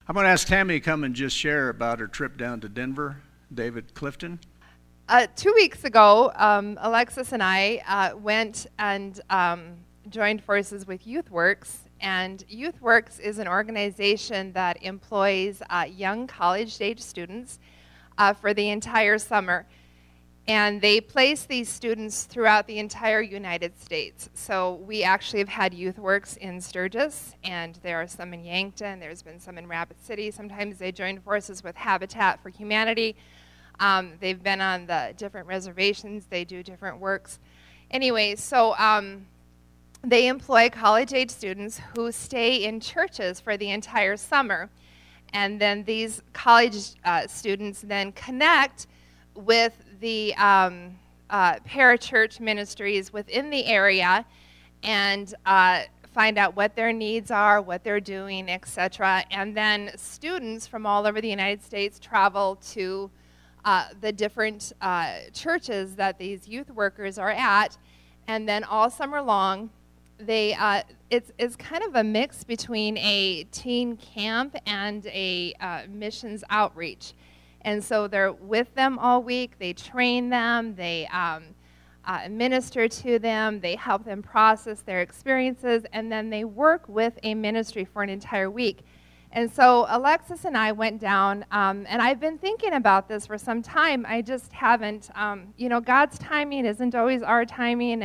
I'm going to ask Tammy to come and just share about her trip down to Denver. David Clifton. 2 weeks ago, Alexis and I went and joined forces with YouthWorks. And YouthWorks is an organization that employs young college-age students for the entire summer. And they place these students throughout the entire United States. So we actually have had YouthWorks in Sturgis, and there are some in Yankton. There's been some in Rapid City. Sometimes they join forces with Habitat for Humanity. They've been on the different reservations. They do different works. Anyway, so they employ college-age students who stay in churches for the entire summer. And then these college students then connect with the parachurch ministries within the area and find out what their needs are, what they're doing, etc. And then students from all over the United States travel to the different churches that these youth workers are at, and then all summer long, it's kind of a mix between a teen camp and a missions outreach. And so they're with them all week, they train them, they minister to them, they help them process their experiences, and then they work with a ministry for an entire week. And so Alexis and I went down, and I've been thinking about this for some time. I just haven't, God's timing isn't always our timing,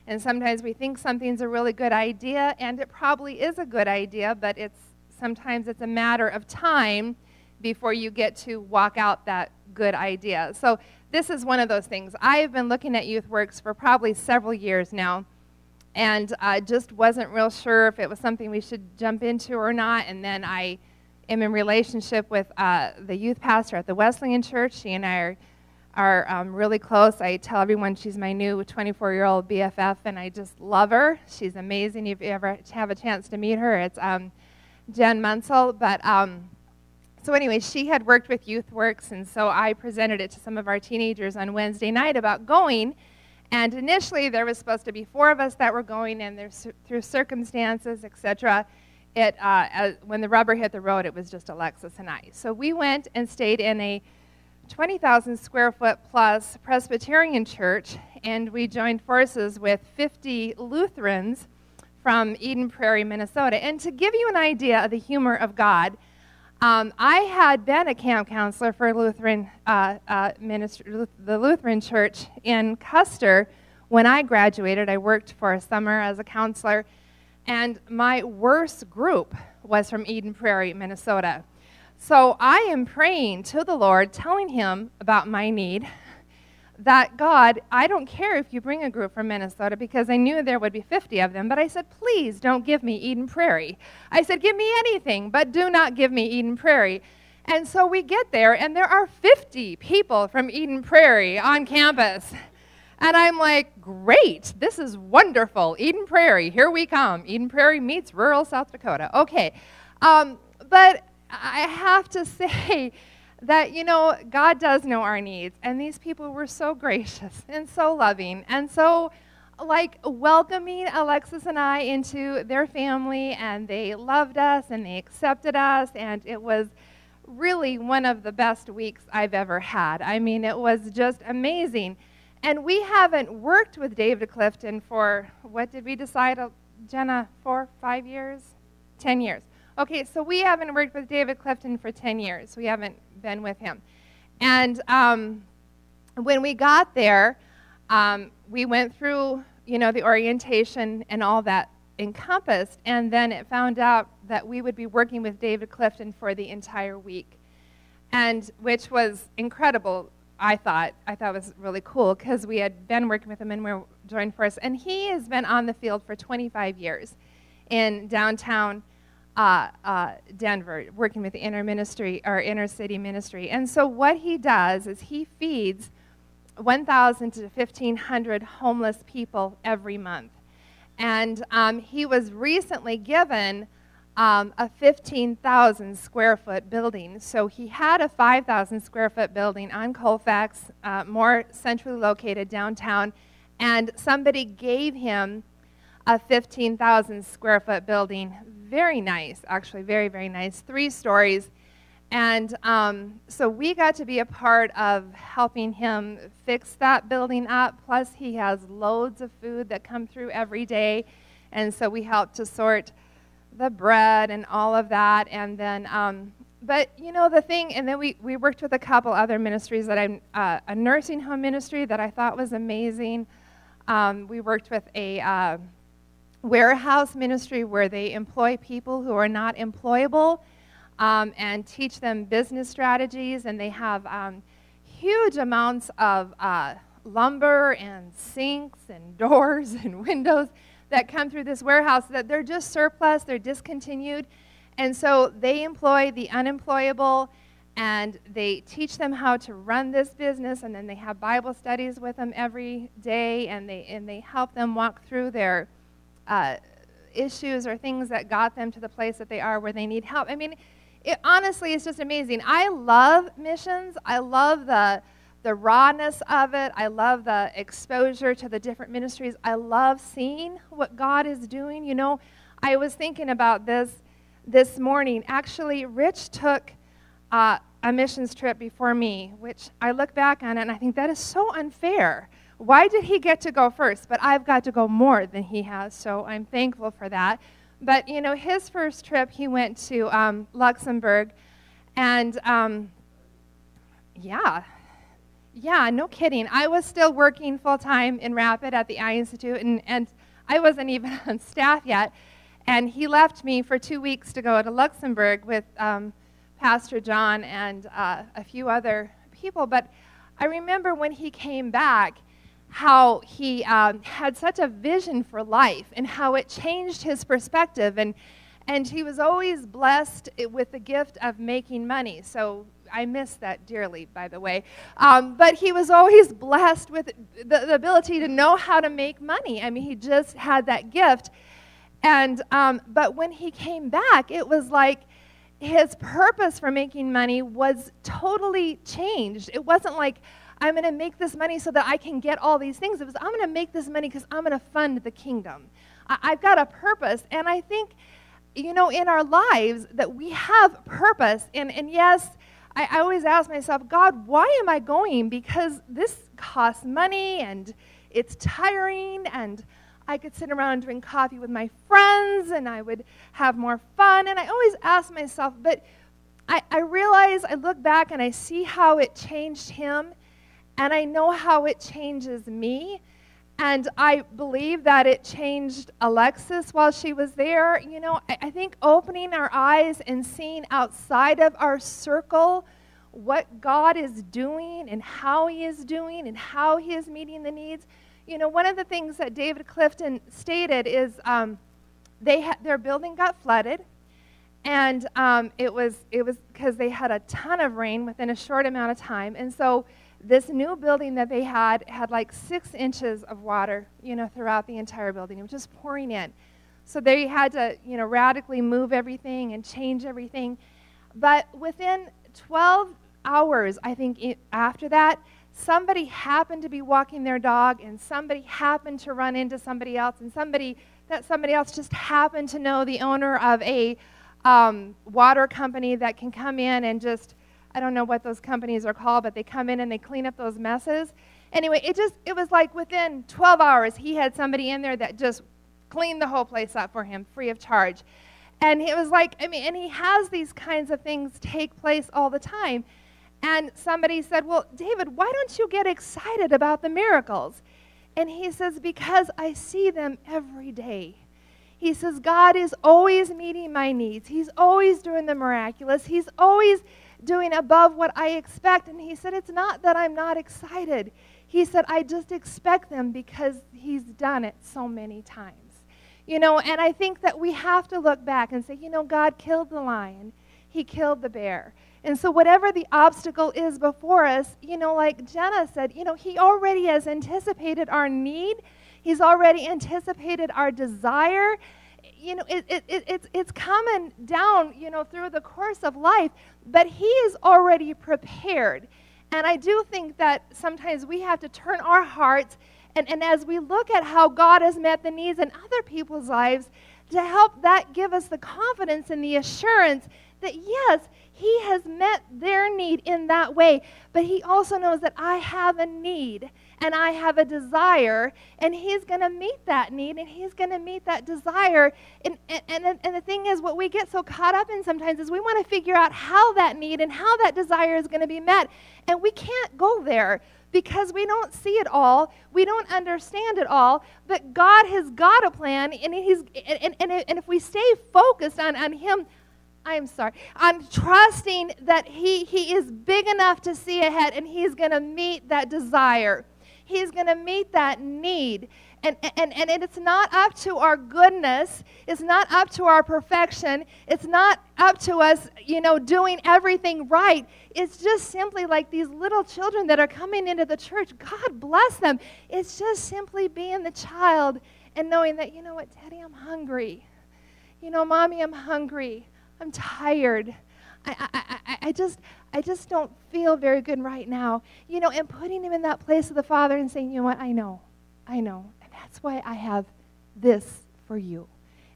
and sometimes we think something's a really good idea, and it probably is a good idea, but sometimes it's a matter of time before you get to walk out that good idea. So this is one of those things. I have been looking at YouthWorks for probably several years now, and I just wasn't real sure if it was something we should jump into or not. And then I am in relationship with the youth pastor at the Wesleyan Church. She and I are really close. I tell everyone she's my new 24-year-old BFF, and I just love her. She's amazing. If you ever have a chance to meet her, it's Jen Munsell. But so anyway, she had worked with YouthWorks, and so I presented it to some of our teenagers on Wednesday night about going. And initially, there was supposed to be 4 of us that were going, and through circumstances, etc., when the rubber hit the road, it was just Alexis and I. So we went and stayed in a 20,000 square foot plus Presbyterian church, and we joined forces with 50 Lutherans from Eden Prairie, Minnesota. And to give you an idea of the humor of God, I had been a camp counselor for Lutheran ministry, the Lutheran Church in Custer. When I graduated, I worked for a summer as a counselor, and my worst group was from Eden Prairie, Minnesota. So I am praying to the Lord, telling him about my need, that God, I don't care if you bring a group from Minnesota, because I knew there would be 50 of them, but I said, please don't give me Eden Prairie. I said, give me anything, but do not give me Eden Prairie. And so we get there, and there are 50 people from Eden Prairie on campus. And I'm like, great, this is wonderful. Eden Prairie, here we come. Eden Prairie meets rural South Dakota. Okay, but I have to say that, God does know our needs, and these people were so gracious and so loving and so, welcoming Alexis and I into their family, and they loved us and they accepted us, and it was really one of the best weeks I've ever had. I mean, it was just amazing. And we haven't worked with David Clifton for, what did we decide, Jenna, 4, 5 years? 10 years. Okay, so we haven't worked with David Clifton for 10 years. We haven't been with him. And when we got there, we went through, the orientation and all that encompassed, and then it found out that we would be working with David Clifton for the entire week, and which was incredible. I thought it was really cool, because we had been working with him and we were joined force, and he has been on the field for 25 years in downtown Denver, working with the inner city ministry. And so what he does is he feeds 1,000 to 1,500 homeless people every month. And he was recently given a 15,000 square foot building. So he had a 5,000 square foot building on Colfax, more centrally located downtown, and somebody gave him a 15,000 square foot building very nice, actually, very, very nice, 3 stories. And so we got to be a part of helping him fix that building up. Plus, he has loads of food that come through every day. And so we helped to sort the bread and all of that. And then, but you know, the thing, and then we worked with a couple other ministries that a nursing home ministry that I thought was amazing. We worked with a warehouse ministry where they employ people who are not employable. And teach them business strategies, and they have huge amounts of lumber and sinks and doors and windows that come through this warehouse that they're just surplus, they're discontinued, and so they employ the unemployable, and they teach them how to run this business, and then they have Bible studies with them every day, and they help them walk through their issues or things that got them to the place that they are where they need help. I mean, honestly, it's just amazing. I love missions. I love the rawness of it. I love the exposure to the different ministries. I love seeing what God is doing. You know, I was thinking about this morning. Actually, Rich took a missions trip before me, which I look back on it and I think that is so unfair. Why did he get to go first? But I've got to go more than he has, so I'm thankful for that. But, you know, his first trip, he went to Luxembourg, and yeah, no kidding. I was still working full-time in Rapid at the Eye Institute, and I wasn't even on staff yet, and he left me for 2 weeks to go to Luxembourg with Pastor John and a few other people. But I remember when he came back, how he had such a vision for life and how it changed his perspective. And he was always blessed with the gift of making money. So I miss that dearly, by the way. But he was always blessed with the ability to know how to make money. I mean, he just had that gift. And but when he came back, it was like his purpose for making money was totally changed. It wasn't like, I'm going to make this money so that I can get all these things. It was, I'm going to make this money because I'm going to fund the kingdom. I've got a purpose. And I think, you know, in our lives that we have purpose. And yes, I always ask myself, God, why am I going? Because this costs money and it's tiring, and I could sit around and drink coffee with my friends and I would have more fun. And I always ask myself, but I realize, I look back and I see how it changed him. And I know how it changes me, and I believe that it changed Alexis while she was there. You know, I think opening our eyes and seeing outside of our circle what God is doing and how he is doing and how he is meeting the needs. You know, one of the things that David Clifton stated is their building got flooded, and it was because they had a ton of rain within a short amount of time, and so this new building that they had like 6 inches of water, you know, throughout the entire building. It was just pouring in. So they had to, you know, radically move everything and change everything. But within 12 hours, I think, after that, somebody happened to be walking their dog, and somebody happened to run into somebody else, and somebody else just happened to know the owner of a water company that can come in and just, I don't know what those companies are called, but they come in and they clean up those messes. Anyway, it was like within 12 hours, he had somebody in there that just cleaned the whole place up for him, free of charge. And it was like, I mean, and he has these kinds of things take place all the time. And somebody said, well, David, why don't you get excited about the miracles? And he says, because I see them every day. He says, God is always meeting my needs. He's always doing the miraculous. He's always doing above what I expect. And he said, it's not that I'm not excited. He said, I just expect them because he's done it so many times. You know, and I think that we have to look back and say, you know, God killed the lion. He killed the bear. And so whatever the obstacle is before us, you know, like Jenna said, you know, he already has anticipated our need. He's already anticipated our desire. You know, it's coming down, you know, through the course of life, but he is already prepared. And I do think that sometimes we have to turn our hearts, and as we look at how God has met the needs in other people's lives, to help that give us the confidence and the assurance that, yes, he has met their need in that way, but he also knows that I have a need and I have a desire, and he's going to meet that need and he's going to meet that desire. And the thing is, what we get so caught up in sometimes is we want to figure out how that need and how that desire is going to be met, and we can't go there because we don't see it all, we don't understand it all, but God has got a plan, and if we stay focused on him, I'm trusting that he is big enough to see ahead, and he's going to meet that desire. He's going to meet that need. And it's not up to our goodness. It's not up to our perfection. It's not up to us, doing everything right. It's just simply like these little children that are coming into the church. God bless them. It's just simply being the child and knowing that, you know what, Daddy, I'm hungry. Mommy, I'm hungry. I'm tired. I just don't feel very good right now. And putting him in that place of the Father and saying, you know what, I know. And that's why I have this for you.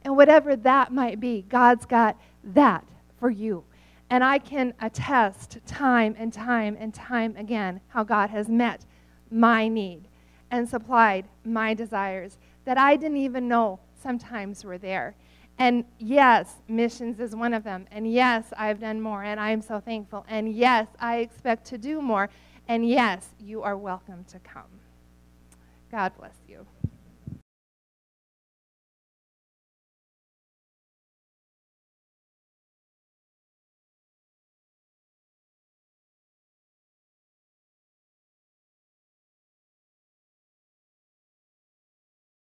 And whatever that might be, God's got that for you. And I can attest time and time and time again how God has met my need and supplied my desires that I didn't even know sometimes were there. And yes, missions is one of them. And yes, I've done more, and I am so thankful. And yes, I expect to do more. And yes, you are welcome to come. God bless you.